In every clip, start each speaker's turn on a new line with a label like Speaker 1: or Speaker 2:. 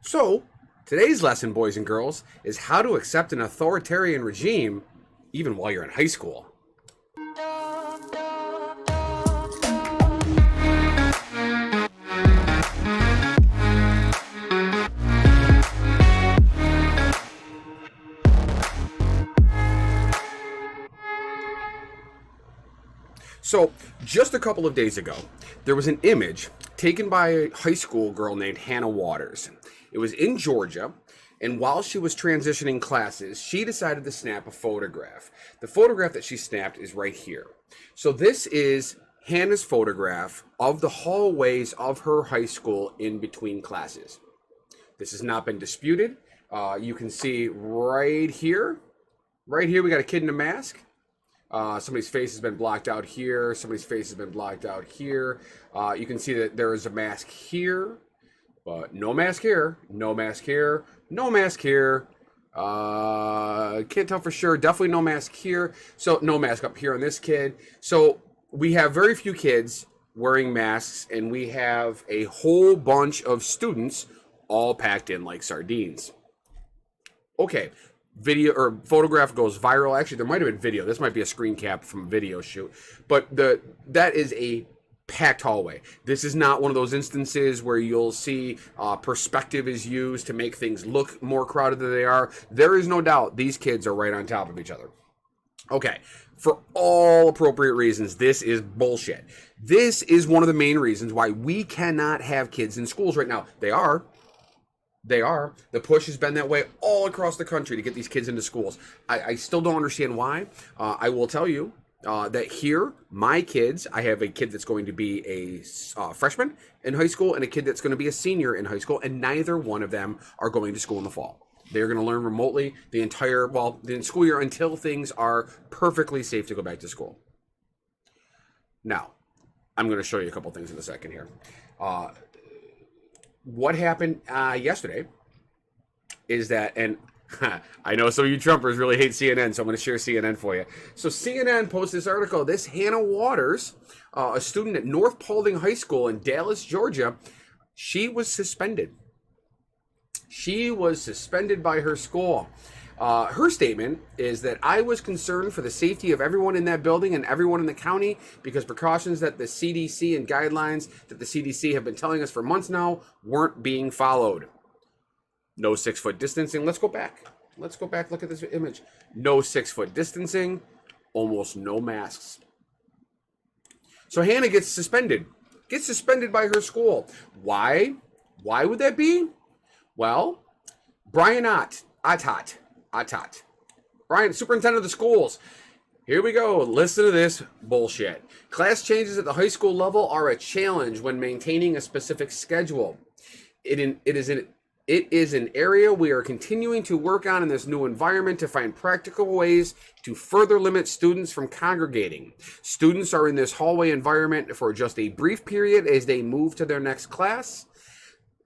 Speaker 1: So, today's lesson, boys and girls, is how to accept an authoritarian regime even while you're in high school. So, just a couple of days ago, there was an image taken by a high school girl named Hannah Waters. It was in Georgia, and while she was transitioning classes, she decided to snap a photograph. The photograph that she snapped is right here. So this is Hannah's photograph of the hallways of her high school in between classes. This has not been disputed. You can see right here, we got a kid in a mask. Somebody's face has been blocked out here. Somebody's face has been blocked out here. You can see that there is a mask here, but no mask here, no mask here, no mask here. Can't tell for sure. Definitely no mask here. So no mask up here on this kid. So we have very few kids wearing masks, and we have a whole bunch of students all packed in like sardines. Okay. Video or photograph goes viral. Actually, there might have been video. This might be a screen cap from a video shoot. But that is a packed hallway. This is not one of those instances where you'll see perspective is used to make things look more crowded than they are. There is no doubt these kids are right on top of each other. Okay, for all appropriate reasons, this is bullshit. This is one of the main reasons why we cannot have kids in schools right now. They are. The push has been that way all across the country to get these kids into schools. I still don't understand why. I will tell you that here, my kids, I have a kid that's going to be a freshman in high school and a kid that's going to be a senior in high school, and neither one of them are going to school in the fall. They're going to learn remotely the school year until things are perfectly safe to go back to school. Now, I'm going to show you a couple things in a second here. What happened yesterday is that, and I know some of you Trumpers really hate CNN, so I'm going to share CNN for you. So CNN posted this article. This Hannah Waters, a student at North Paulding High School in Dallas, Georgia, she was suspended. She was suspended by her school. Her statement is that I was concerned for the safety of everyone in that building and everyone in the county because precautions that the CDC and guidelines that the CDC have been telling us for months now weren't being followed. No 6-foot distancing. Let's go back. Look at this image. No 6-foot distancing. Almost no masks. So Hannah gets suspended. Gets suspended by her school. Why? Why would that be? Well, Brian Atat. Brian, superintendent of the schools. Here we go. Listen to this bullshit. Class changes at the high school level are a challenge when maintaining a specific schedule. It is an area we are continuing to work on in this new environment to find practical ways to further limit students from congregating. Students are in this hallway environment for just a brief period as they move to their next class.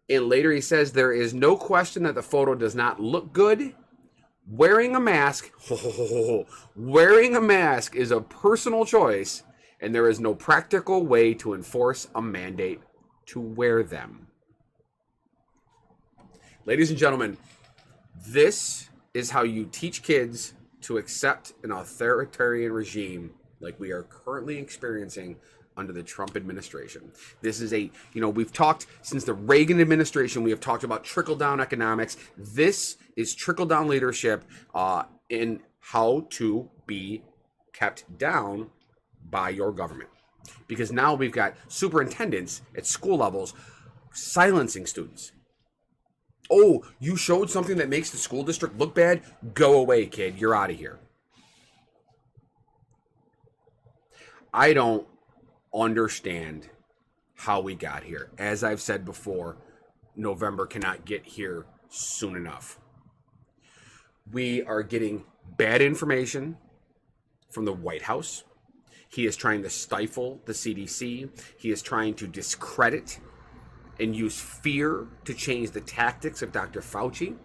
Speaker 1: And later he says there is no question that the photo does not look good. Wearing a mask is a personal choice, and there is no practical way to enforce a mandate to wear them. Ladies and gentlemen, this is how you teach kids to accept an authoritarian regime like we are currently experiencing under the Trump administration. This is we've talked since the Reagan administration, we have talked about trickle-down economics. This is trickle-down leadership in how to be kept down by your government. Because now we've got superintendents at school levels silencing students. Oh, you showed something that makes the school district look bad? Go away, kid. You're out of here. I don't understand how we got here. As I've said before, November cannot get here soon enough. We are getting bad information from the White House. He is trying to stifle the CDC. He is trying to discredit and use fear to change the tactics of Dr. Fauci.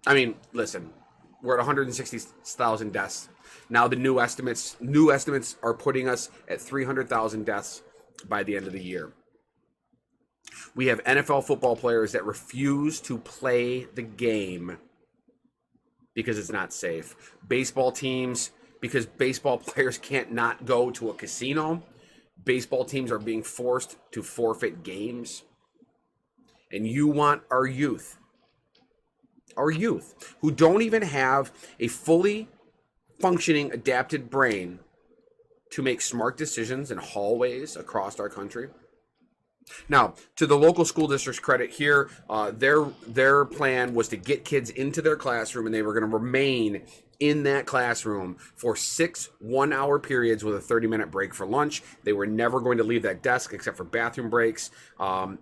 Speaker 1: I mean, listen, we're at 160,000 deaths. Now the new estimates are putting us at 300,000 deaths by the end of the year. We have NFL football players that refuse to play the game because it's not safe. Baseball teams, because baseball players can't not go to a casino, baseball teams are being forced to forfeit games. And you want our youth who don't even have a fully functioning, adapted brain to make smart decisions in hallways across our country. Now, to the local school district's credit here, their plan was to get kids into their classroom, and they were going to remain in that classroom for 6 one-hour periods with a 30-minute break for lunch. They were never going to leave that desk except for bathroom breaks.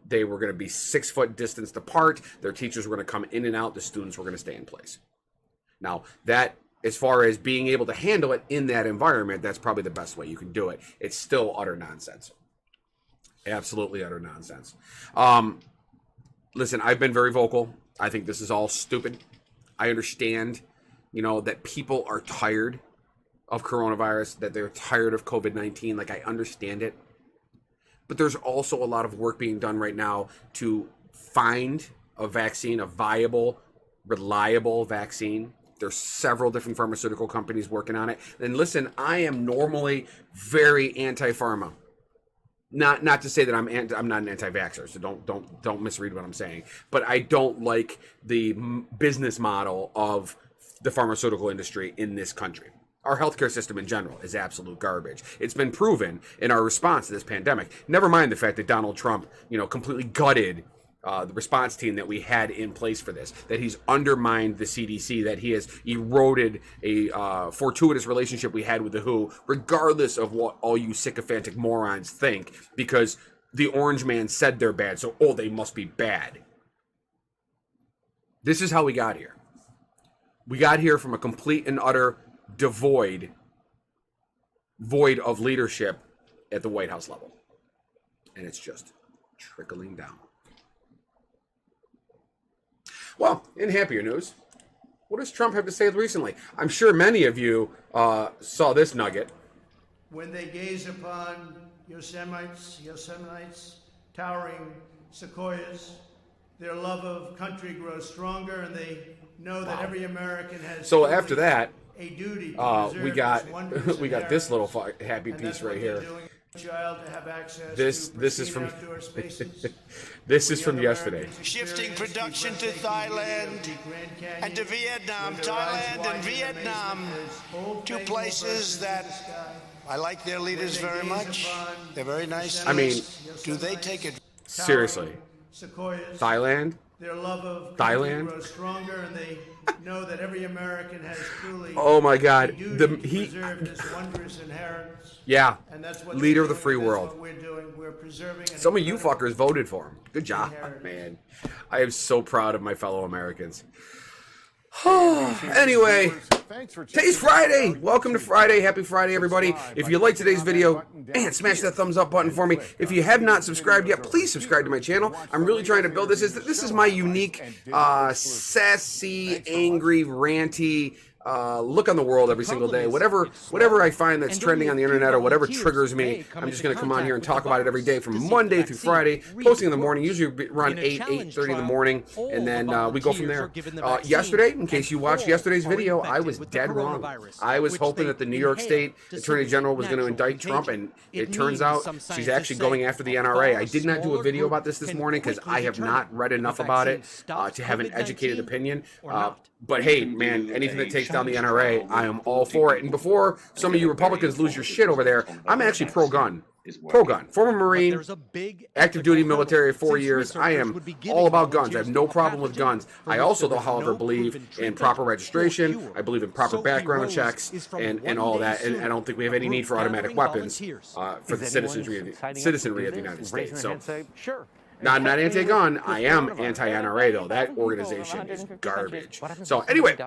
Speaker 1: They were going to be 6-foot distanced apart. Their teachers were going to come in and out. The students were going to stay in place. Now, that, as far as being able to handle it in that environment, that's probably the best way you can do it. It's still utter nonsense. Absolutely utter nonsense. Listen, I've been very vocal. I think this is all stupid. I understand, that people are tired of coronavirus, that they're tired of COVID-19. Like, I understand it. But there's also a lot of work being done right now to find a vaccine, a viable, reliable vaccine. There's several different pharmaceutical companies working on it. And listen, I am normally very anti-pharma. Not to say that I'm not an anti-vaxxer, so don't misread what I'm saying. But I don't like the business model of the pharmaceutical industry in this country. Our healthcare system in general is absolute garbage. It's been proven in our response to this pandemic. Never mind the fact that Donald Trump, completely gutted the response team that we had in place for this, that he's undermined the CDC, that he has eroded a fortuitous relationship we had with the WHO, regardless of what all you sycophantic morons think, because the orange man said they're bad, so, they must be bad. This is how we got here. We got here from a complete and utter void of leadership at the White House level. And it's just trickling down. Well, in happier news, what does Trump have to say recently? I'm sure many of you saw this nugget.
Speaker 2: When they gaze upon Yosemite's towering sequoias, their love of country grows stronger, and they know that every American has.
Speaker 1: So after that,
Speaker 2: a duty to
Speaker 1: we got this little happy piece right here. This is from this is from yesterday.
Speaker 3: Shifting production to Thailand and to Vietnam. Thailand and Vietnam, 2 places that I like their leaders very much. They're very nice.
Speaker 1: I mean,
Speaker 3: do they take it
Speaker 1: seriously? Thailand?
Speaker 2: Their love of
Speaker 1: Thailand
Speaker 2: grows stronger, and they know that every American has truly.
Speaker 1: Oh my God!
Speaker 2: He preserve this wondrous inheritance.
Speaker 1: Yeah,
Speaker 2: and that's what
Speaker 1: leader of the free world.
Speaker 2: What we're doing. We're preserving.
Speaker 1: Some of you fuckers voted for him. Good job, man. I am so proud of my fellow Americans. Anyway, today's Friday. Welcome to Friday. Happy Friday, everybody. If you like today's video, man, smash that thumbs up button for me. If you have not subscribed yet, please subscribe to my channel. I'm really trying to build this. This is my unique, sassy, angry, ranty look on the world every single day. Whatever I find that's trending on the internet or whatever triggers me, I'm just going to come on here and talk about it every day from Monday through Friday, posting in the morning, usually around 8:30 in the morning, and then we go from there. Yesterday, in case you watched yesterday's video, I was dead wrong. I was hoping that the New York State Attorney General was going to indict Trump, and it turns out she's actually going after the NRA. I did not do a video about this morning because I have not read enough about it to have an educated opinion. But hey, man, anything that takes down the NRA, I am all for it. And before some of you Republicans lose your shit over there, I'm actually pro-gun. Pro-gun. Former Marine, active duty military, 4 years. I am all about guns. I have no problem with guns. I also, though, however, believe in proper registration. I believe in proper background checks and all that. And I don't think we have any need for automatic weapons for the citizenry of the United States. So. Now, I'm not anti-gun. I am anti-NRA, though. That organization is garbage. So, anyway,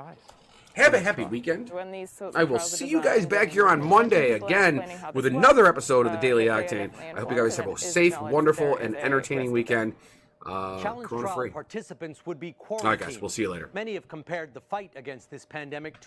Speaker 1: have a happy weekend. I will see you guys back here on Monday again with another episode of the Daily Octane. I hope you guys have a safe, wonderful, and entertaining weekend. Corona-free. All right, guys. We'll see you later.
Speaker 4: Many have compared the fight against this pandemic to